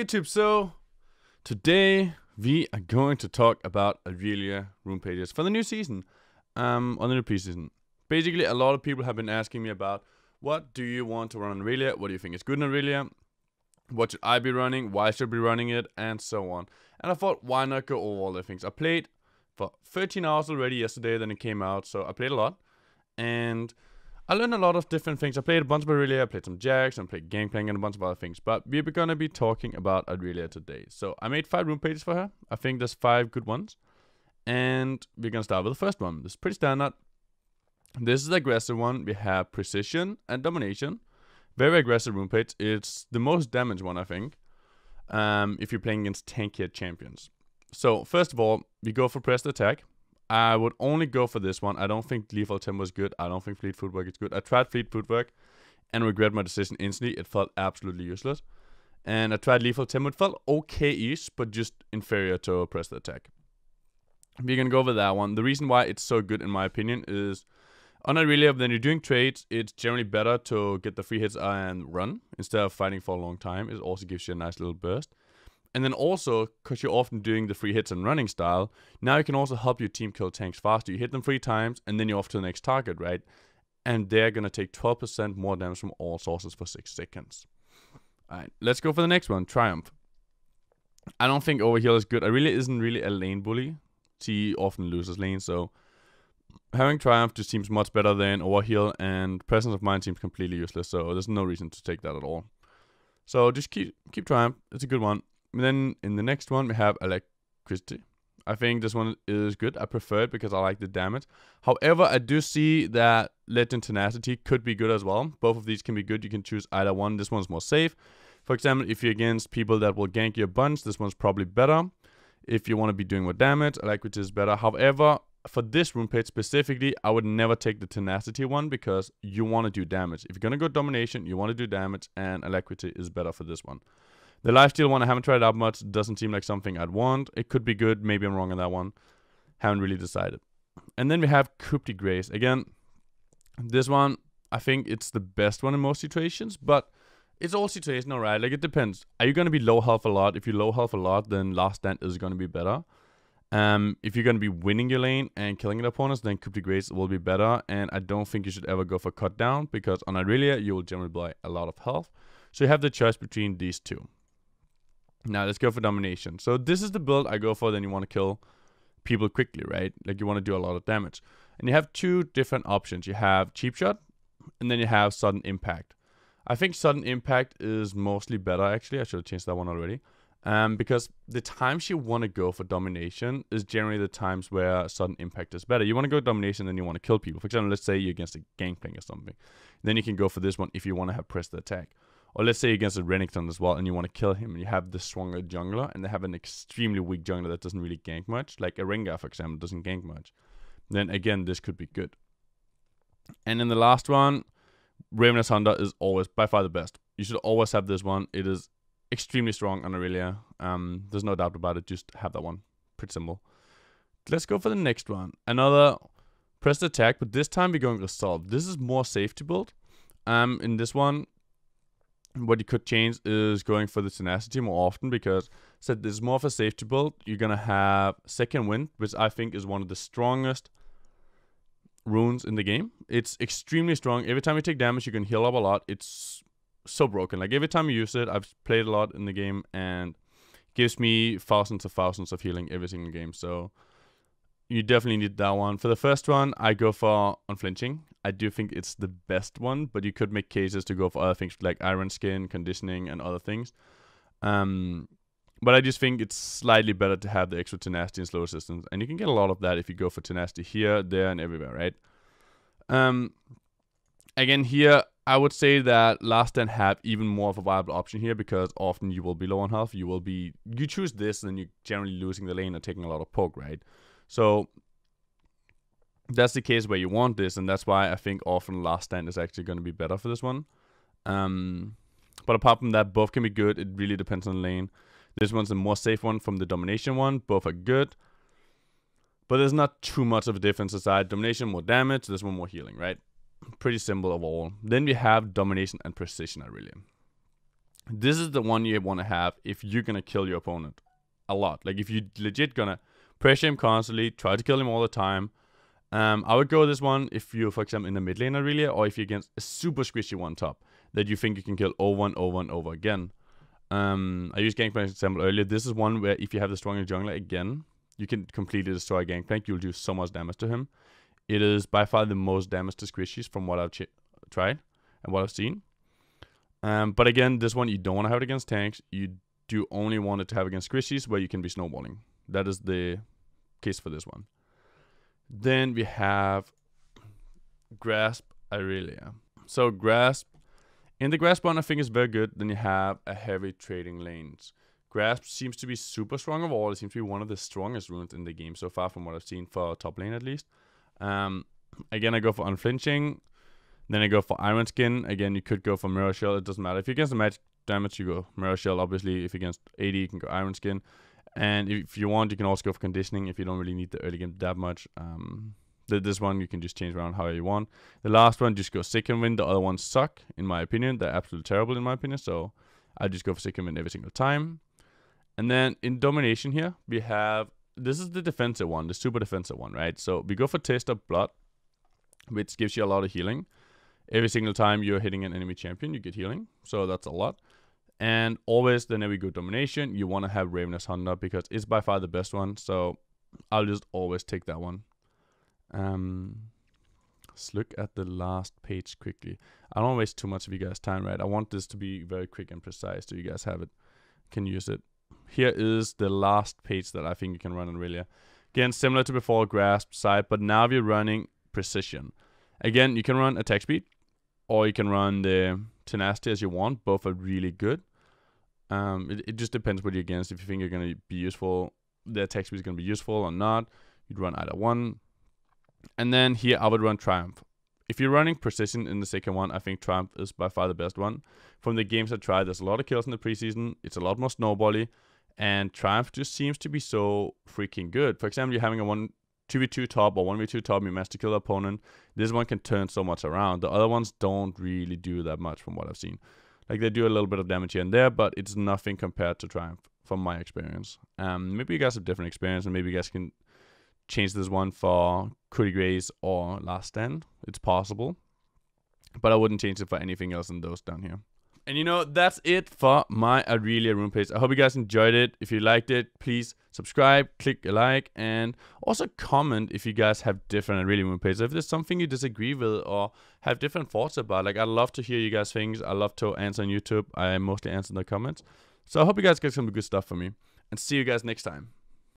YouTube, so today we are going to talk about Irelia rune pages for the new season, on the new preseason. Basically, a lot of people have been asking me about what do you want to run on Irelia, what do you think is good in Irelia, what should I be running, why should I be running it, and so on. And I thought, why not go over all the things. I played for 13 hours already yesterday, then it came out, so I played a lot. And I learned a lot of different things. I played a bunch of Irelia, I played some Jax, and played Gangplank and a bunch of other things. But we're gonna be talking about Irelia today. So I made 5 rune pages for her. I think there's 5 good ones. And we're gonna start with the first one. This is pretty standard. This is the aggressive one. We have Precision and Domination. Very aggressive rune page. It's the most damage one, I think. If you're playing against tankier champions. So first of all, we go for pressed attack. I would only go for this one. I don't think lethal tempo is good. I don't think fleet footwork is good. I tried fleet footwork and regret my decision instantly. It felt absolutely useless. And I tried lethal tempo. It felt okay-ish, but just inferior to pressed attack. We're gonna go over that one. The reason why it's so good in my opinion is on Irelia, when you're doing trades, it's generally better to get the free hits and run instead of fighting for a long time. It also gives you a nice little burst. And then also, because you're often doing the free hits and running style, now you can also help your team kill tanks faster. You hit them 3 times, and then you're off to the next target, right? And they're going to take 12% more damage from all sources for 6 seconds. Alright, let's go for the next one, Triumph. I don't think Overheal is good. Irelia isn't really a lane bully. She often loses lanes, so having Triumph just seems much better than Overheal, and Presence of Mind seems completely useless, so there's no reason to take that at all. So just keep Triumph. It's a good one. And then in the next one we have Electricity. I think this one is good. I prefer it because I like the damage. However, I do see that Legend Tenacity could be good as well. Both of these can be good. You can choose either one. This one's more safe. For example, if you're against people that will gank you a bunch, this one's probably better. If you want to be doing more damage, Electricity is better. However, for this rune page specifically, I would never take the Tenacity one because you want to do damage. If you're going to go Domination, you want to do damage, and Electricity is better for this one. The lifesteal one, I haven't tried out much. Doesn't seem like something I'd want. It could be good. Maybe I'm wrong on that one. Haven't really decided. And then we have Cryptic Grace. Again, this one, I think it's the best one in most situations. But it's all situational, right? Like, it depends. Are you going to be low health a lot? If you low health a lot, then Last Stand is going to be better. If you're going to be winning your lane and killing your opponents, then Cryptic Grace will be better. And I don't think you should ever go for Cut Down, because on Irelia, you will generally buy a lot of health. So you have the choice between these two. Now let's go for Domination. So this is the build I go for. Then you want to kill people quickly, right? Like, you want to do a lot of damage. And you have 2 different options. You have Cheap Shot, and then you have Sudden Impact. I think Sudden Impact is mostly better, actually. I should have changed that one already. Because the times you want to go for Domination is generally the times where Sudden Impact is better. You want to go Domination, then you want to kill people. For example, let's say you're against a Gangplank or something. Then you can go for this one if you want to have pressed attack. Or let's say you're against a Renekton as well and you want to kill him, and you have the stronger jungler and they have an extremely weak jungler that doesn't really gank much, like a Rengar, for example, doesn't gank much. Then again, this could be good. And in the last one, Ravenous Hunter is always by far the best. You should always have this one. It is extremely strong on Irelia. There's no doubt about it. Just have that one. Pretty simple. Let's go for the next one. Another pressed attack, but this time we're going Resolve. This is more safe to build. In this one, what you could change is going for the Tenacity more often, because this is more of a safety build. You're gonna have Second Wind, which I think is one of the strongest runes in the game. It's extremely strong. Every time you take damage, you can heal up a lot. It's so broken. Like, every time you use it, I've played a lot in the game, and it gives me thousands of healing every single game. So you definitely need that one. For the first one, I go for Unflinching. I do think it's the best one, but you could make cases to go for other things like Iron Skin, Conditioning, and other things. But I just think it's slightly better to have the extra Tenacity and slow resistance. And you can get a lot of that if you go for Tenacity here, there, and everywhere, right? Again, here, I would say that Last Stand have even more of a viable option here, because often you will be low on health. You choose this, and then you're generally losing the lane and taking a lot of poke, right? So that's the case where you want this, and that's why I think often Last Stand is actually going to be better for this one. But apart from that, both can be good. It really depends on the lane. This one's a more safe one from the Domination one. Both are good, but there's not too much of a difference aside. Domination more damage, this one more healing, right? Pretty simple overall. Then we have Domination and Precision, Irelia. This is the one you want to have if you're going to kill your opponent a lot. Like if you legit going to pressure him constantly, try to kill him all the time. I would go with this one if you're, for example, in the mid lane Irelia, or if you're against a super squishy one top that you think you can kill over and over and over again. I used Gangplank as an example earlier. This is one where if you have the stronger jungler again, you can completely destroy Gangplank. You'll do so much damage to him. It is by far the most damage to squishies from what I've tried and what I've seen. But again, this one you don't want to have it against tanks. You do only want it to have against squishies where you can be snowballing. That is the case for this one. Then we have Grasp Irelia. So Grasp, in the Grasp one I think is very good. Then you have a heavy trading lanes. Grasp seems to be super strong of all. It seems to be one of the strongest runes in the game so far from what I've seen for top lane at least. Again, I go for Unflinching. Then I go for Iron Skin. Again, you could go for Mirror Shell. It doesn't matter. If you're against the magic damage, you go Mirror Shell. Obviously, if you're against AD, you can go Iron Skin. And if you want, you can also go for Conditioning if you don't really need the early game that much. This one, you can just change around how you want. The last one, just go Second Wind. The other ones suck, in my opinion. They're absolutely terrible, in my opinion. So I just go for Second Wind every single time. And then in Domination here, we have... This is the defensive one, the super defensive one, right? So we go for Taste of Blood, which gives you a lot of healing. Every single time you're hitting an enemy champion, you get healing. So that's a lot. And always, then we go Domination. You want to have Ravenous Hunter because it's by far the best one. So I'll just always take that one. Let's look at the last page quickly. I don't want to waste too much of you guys' time, right? I want this to be very quick and precise so you guys have it, can use it. Here is the last page that I think you can run in Irelia. Again, similar to before, Grasp side, but now we're running Precision. Again, you can run Attack Speed, or you can run the Tenacity as you want. Both are really good. It just depends what you're against. If you think you're going to be useful, the Attack Speed is going to be useful or not, you'd run either one. And then here I would run Triumph. If you're running Precision in the second one, I think Triumph is by far the best one. From the games I tried, there's a lot of kills in the preseason. It's a lot more snowbally. And Triumph just seems to be so freaking good. For example, you're having a 2v2 top or 1v2 top, you manage to kill the opponent. This one can turn so much around. The other ones don't really do that much from what I've seen. Like they do a little bit of damage here and there, but it's nothing compared to Triumph from my experience. Maybe you guys have different experience and maybe you guys can change this one for Cody Grace or Last Stand. It's possible. But I wouldn't change it for anything else than those down here. And you know, that's it for my Irelia rune page. I hope you guys enjoyed it. If you liked it, please subscribe, click a like, and also comment if you guys have different Irelia rune pages. If there's something you disagree with or have different thoughts about, like I'd love to hear you guys things. I love to answer on YouTube. I mostly answer in the comments. So I hope you guys get some good stuff from me. And see you guys next time.